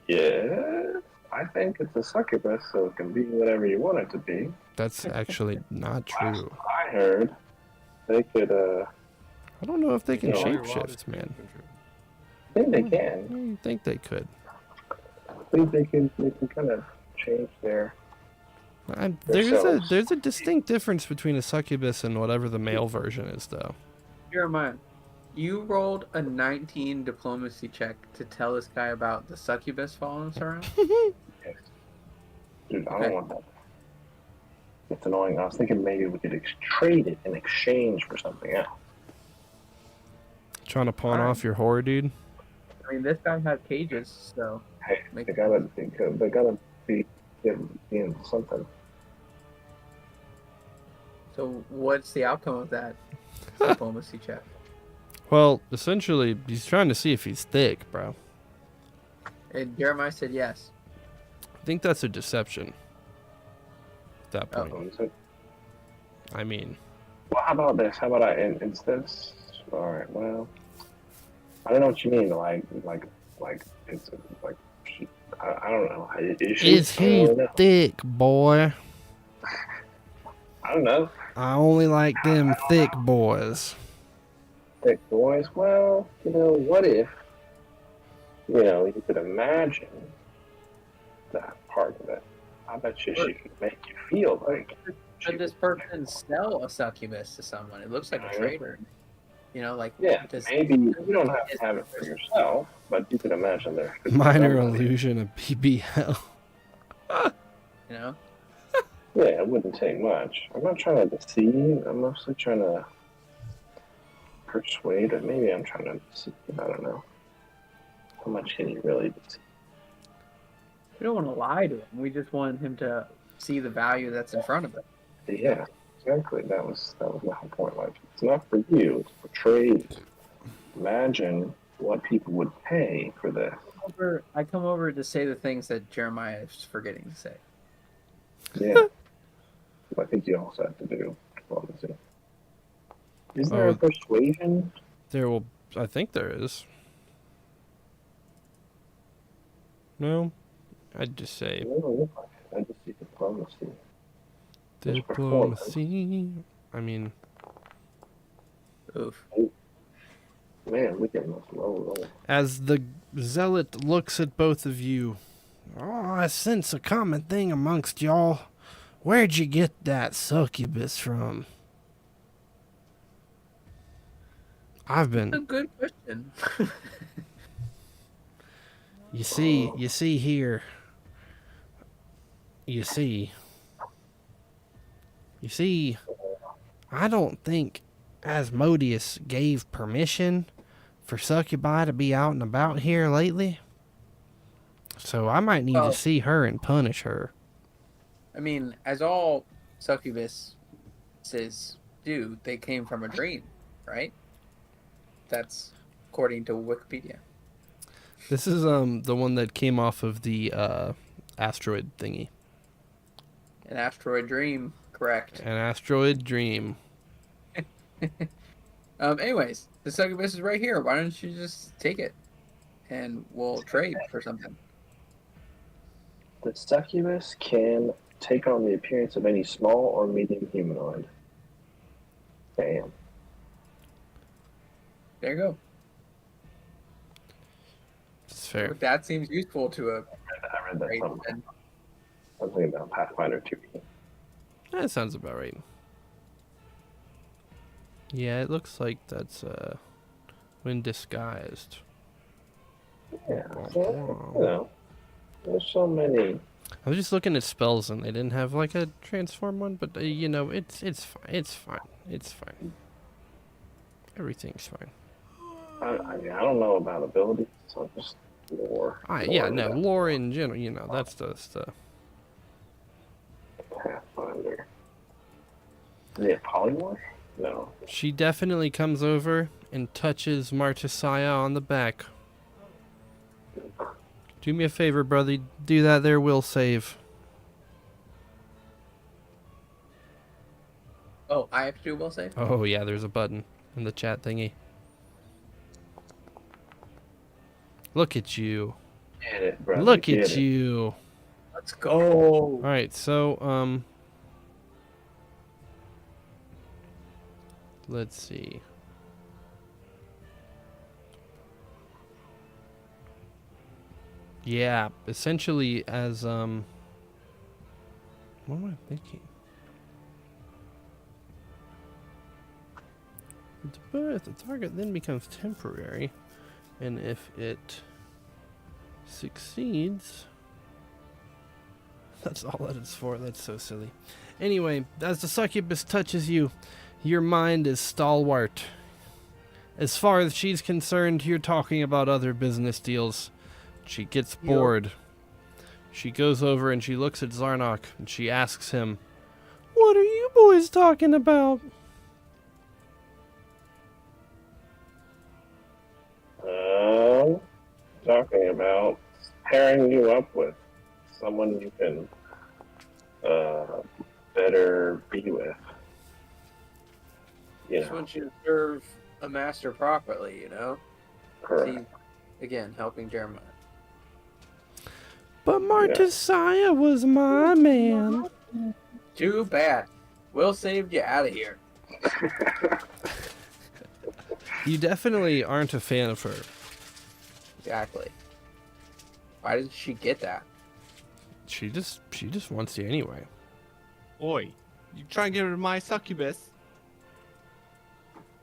Yeah. I think it's a succubus, so it can be whatever you want it to be. That's actually not true. I heard they could. I don't know if they can No. shapeshift, man. I think they can. I think they could. I think they can. They can kind of change their. There's a distinct difference between a succubus and whatever the male version is, though. Jeremiah, you rolled a 19 diplomacy check to tell this guy about the succubus following us around. Dude, I Okay. don't want that. It's annoying. I was thinking maybe we could trade it in exchange for something else. Trying to pawn Alright. off your whore, dude. I mean, this guy has cages, so Hey, Make they gotta be in something. so what's the outcome of that diplomacy check? Well, essentially, he's trying to see if he's thick, bro. And Jeremiah said yes. I think that's a deception. At that Oh. point, What is it? I mean, Well, how about this? How about instead? All right. Well, I don't know what you mean. Like it's like I don't know. Is she? is I he don't know. thick, boy? I don't know. I only like them thick boys. Thick boys. Well, what if you could imagine that part of it? I bet you she could make you feel like. Should this person sell a succubus to someone? It looks like a Mhm. trader. Like Yeah, does- maybe you don't have to have it for yourself, but you could imagine there could be Minor somebody. illusion of BBL. you know. Yeah, it wouldn't take much. I'm not trying to deceive. I'm mostly trying to persuade, or maybe I'm trying to deceive. I don't know. How much can you really deceive? We don't want to lie to him. We just want him to see the value that's in front of him. Yeah, exactly. That was my whole point. Like, it's not for you. It's for trade. Imagine what people would pay for this. I come over to say the things that Jeremiah is forgetting to say. Yeah. I think you also have to do diplomacy. Is there Oh. a persuasion? I think there is. No, I'd just say No, I just see diplomacy. There's diplomacy. I mean, Oof. Man, we can roll. as the zealot looks at both of you, I sense a common thing amongst y'all. Where'd you get that succubus from? I've That's a been. good question. You see here. You see, I don't think Asmodeus gave permission for succubi to be out and about here lately. So I might need Well- to see her and punish her. I mean, as all succubuses do, they came from a dream, right? That's according to Wikipedia. This is the one that came off of the asteroid thingy. An asteroid dream, correct. An asteroid dream. Anyways, the succubus is right here. Why don't you just take it, and we'll trade for something? The succubus can take on the appearance of any small or medium humanoid. Damn. There you go. It's fair. If that seems useful to a I read that trade, somewhere. then I was thinking about Pathfinder 2. That sounds about right. Yeah, it looks like that's when disguised. Yeah, so, you know, there's so many. I was just looking at spells and they didn't have like a transform one, but you know, it's fine. It's fine. It's fine. Everything's fine. I mean, I don't know about abilities, so just lore. Yeah, no, lore in general, you know, that's just Pathfinder. Is it polymorph? No. She definitely comes over and touches Martesiah on the back. Do me a favor, brother. Do that there will save. Oh, I have to do will save? Oh, yeah, there's a button in the chat thingy. Look at you. Get it, brother. Look get at it. you. Let's go. All right, so, let's see. Yeah, essentially as, what am I thinking? With birth, the target then becomes temporary, and if it succeeds, that's all that it's for. That's so silly. Anyway, as the succubus touches you, your mind is stalwart. As far as she's concerned, you're talking about other business deals. She gets bored. She goes over and she looks at Zarnok and she asks him, "What are you boys talking about?" Talking about pairing you up with someone you can better be with. You Just know, want you to serve a master properly, you know? correct. See, again, helping Jeremiah. But Martesiah was my man. Too bad. Will saved you out of here. You definitely aren't a fan of her. Exactly. Why did she get that? She just wants you anyway. Oi, you try and get rid of my succubus?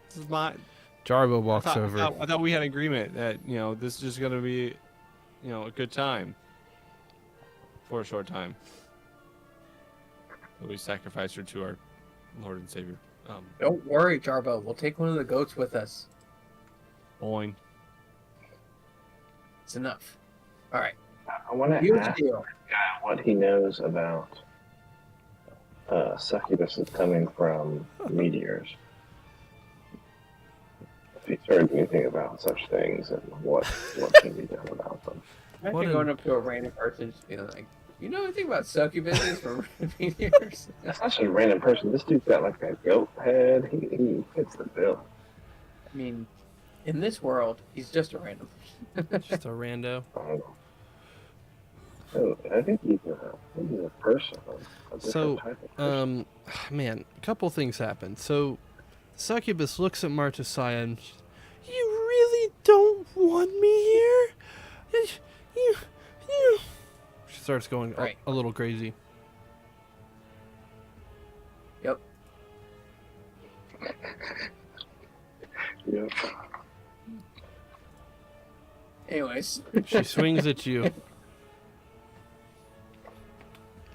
This is my. Jarbo I walks thought, over. I thought we had an agreement that this is just gonna be, a good time. For a short time. We sacrificed her to our Lord and Savior. Don't worry, Jarbo. We'll take one of the goats with us. Boing. It's enough. All right. I want to Here's the ask deal. what he knows about succubuses coming from meteors. If he's heard anything about such things and what can be done about them. Imagine What going up to a random person just being like, "You know anything about succubuses from years?" That's not just a random person. This dude's got like a goat head. He fits the bill. I mean, in this world, he's just a random person. Just a rando. I don't know. Oh, I think he's a person. A different So, type of person. man, a couple things happen. So, Succubus looks at Martesiah and, "You really don't want me here? You. She starts going Right. a little crazy. Yep. Yeah. Anyways, She swings at you.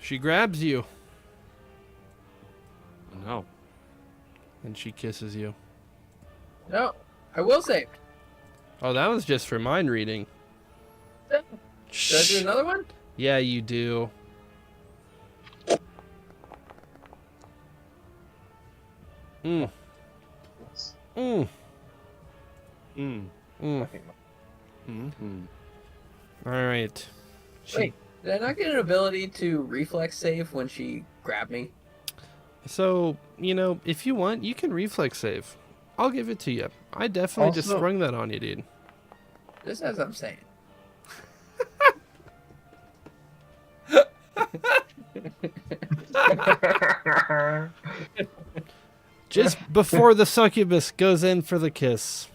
She grabs you No. and she kisses you. no, I will save. Oh, that was just for mind reading. Should I do another one? Yeah, you do. Mm. Mm. Mm. Mm. Mm-hmm. All right. Wait, did I not get an ability to reflex save when she grabbed me? So, if you want, you can reflex save. I'll give it to you. I definitely just Also- sprung that on you, dude. Just as I'm saying. Just before the succubus goes in for the kiss,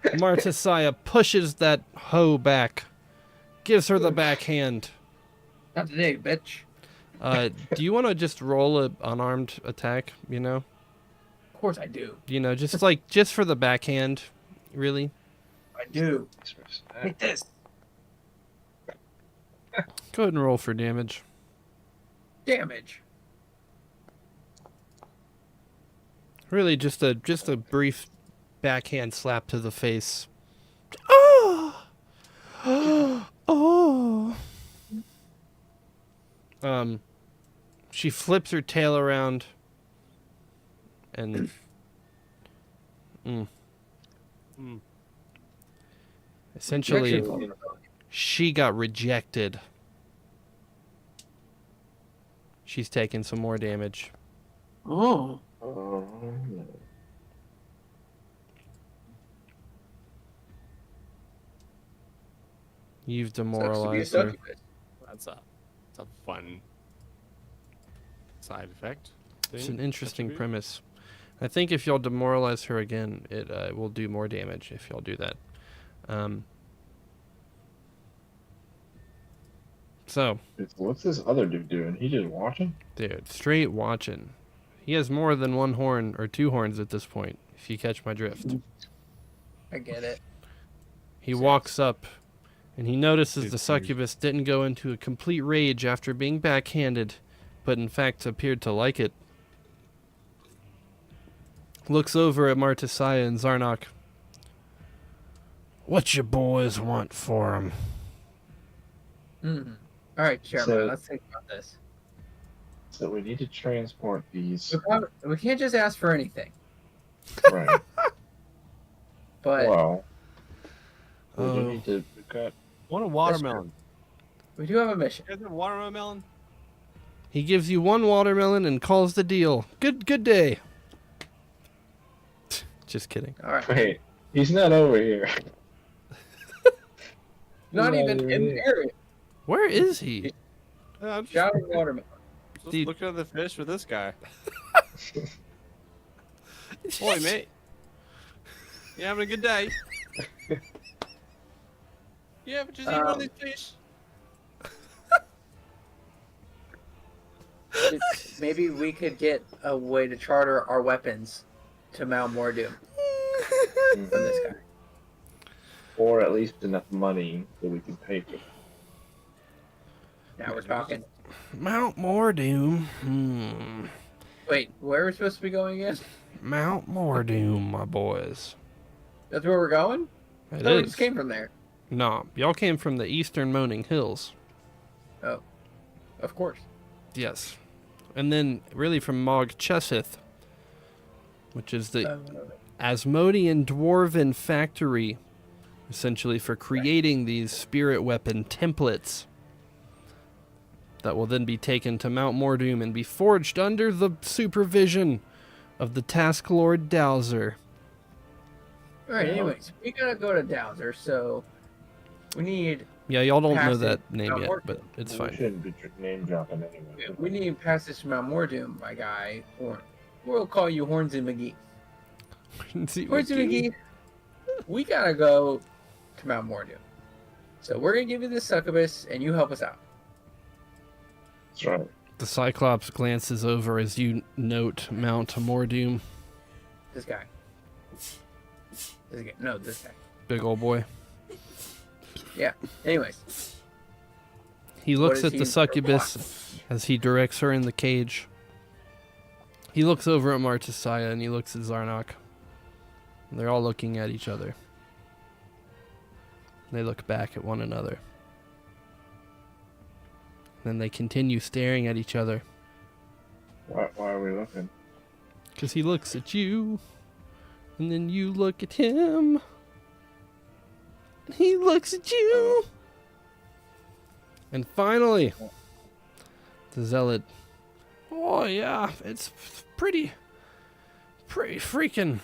Martesiah pushes that hoe back, gives her the backhand. Not today, bitch. Do you want to just roll a unarmed attack? You know, Of course I do. just for the backhand, really. I do. Take this. Go ahead and roll for damage. Damage. Really, just a brief backhand slap to the face. Oh, oh. She flips her tail around, and essentially, she got rejected. She's taking some more damage. Oh. Oh, no. You've Sucks to be a demoralized her. succubus. That's a fun side effect. It's thing, an interesting attribute. premise. I think if y'all demoralize her again, it will do more damage if y'all do that. So, What's this other dude doing? He just watching? dude, straight watching. He has more than one horn or two horns at this point, if you catch my drift. I get it. He walks up, and he notices Dude, the succubus didn't go into a complete rage after being backhanded, but in fact appeared to like it. Looks over at Martisaya and Zarnok. What you boys want for him? Mm-hmm. All right, Chairman. So- Let's think about this. So we need to transport these. We can't just ask for anything. Right. But Well, we do Oh. need to. We've got. What a watermelon. we do have a mission. You guys have watermelon? He gives you one watermelon and calls the deal. Good day. Just kidding. All right. Wait, he's not over here. Not Yeah, even in yeah. the area. Where is he? I'm just, Shouting watermelon. just Dude. looking at the fish with this guy. Boy, mate. You having a good day? Yeah, but just eat one of these fish. Maybe we could get a way to charter our weapons to Mount Mordoom from this guy. Or at least enough money that we can pay for it. Now we're talking. Mount Mordoom. Wait, where are we supposed to be going again? Mount Mordoom, my boys. That's where we're going? It No, we is. just came from there. No, y'all came from the eastern Moaning Hills. Oh, of course. Yes. And then, really, from Mog Chesith, which is the Asmodean Dwarven factory, essentially for creating these spirit weapon templates that will then be taken to Mount Mordoom and be forged under the supervision of the Task Lord Dowser. All right. Anyways, we gotta go to Dowser, so we need Yeah, y'all don't know Passage that name Mount yet, Mordoom. but it's We fine. shouldn't be name dropping anyway. we need passage to Mount Mordoom, my guy. We'll call you Hornsey McGee. Hornsey McGee, we gotta go to Mount Mordoom. So we're gonna give you this succubus, and you help us out. That's right. The Cyclops glances over as you note Mount Mordoom. This guy. This guy. No, this guy. Big old boy. Yeah. Anyways, He What looks is at he the succubus as he directs her in the cage. He looks over at Martisaya and he looks at Zarnok. They're all looking at each other. They look back at one another. Then they continue staring at each other. Why are we looking? Because he looks at you. And then you look at him. And he looks at you. And finally, the zealot. Oh yeah, it's pretty freaking.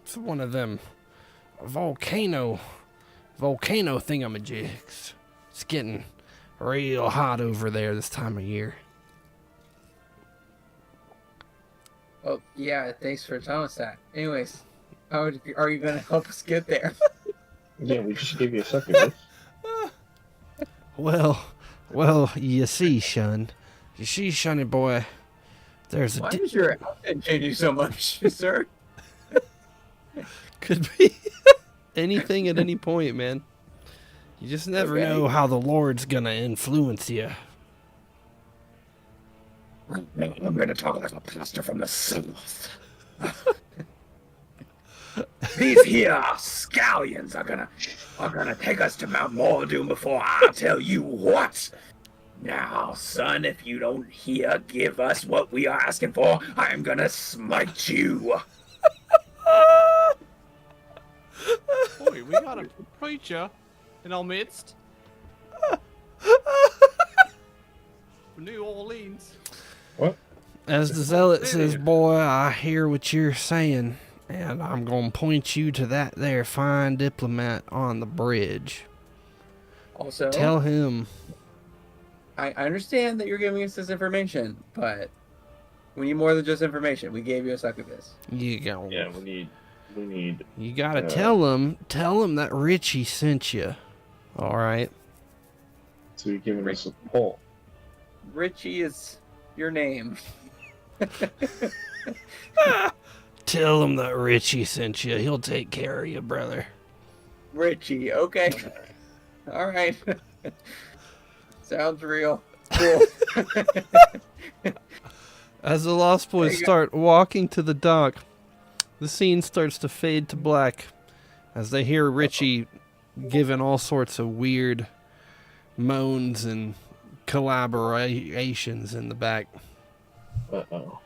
It's one of them volcano thingamajigs. It's getting real hot over there this time of year. oh yeah, thanks for telling us that. Anyways, how are you gonna help us get there? Yeah, we just gave you a succubus. Well, you see, Shun, You see, Shiny boy, there's a Why is your outfit changing so much, sir? could be anything at any point, man. You just never Okay. know how the Lord's gonna influence you. I'm gonna talk like a pastor from the south. These here scallions are gonna take us to Mount Mordoom before I tell you what. Now, son, if you don't give us what we are asking for, I am gonna smite you. Boy, we got a preacher in our midst. From New Orleans. What? As the zealot says, boy, I hear what you're saying, and I'm gonna point you to that there fine diplomat on the bridge. Also, Tell him. I understand that you're giving us this information, but we need more than just information. We gave you a succubus. You go. Yeah, we need. You gotta tell him that Richie sent you. All right. So you're giving us a poll. Richie is your name. Tell him that Richie sent you. He'll take care of you, brother. Richie, okay. All right. Sounds real. Cool. As the Lost Boys start walking to the dock, the scene starts to fade to black as they hear Richie giving all sorts of weird moans and collaborations in the back. Uh-oh.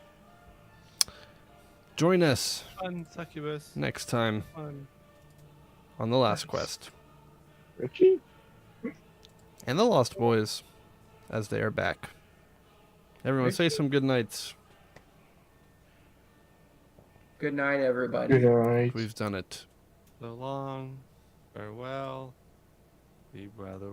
Join us Fun succubus. next time Fun. on The Last Quest. Richie? And the Lost Boys as they are back. Everyone say some good nights. Good night, everybody. Good night. We've done it. So long. Farewell. Be brother.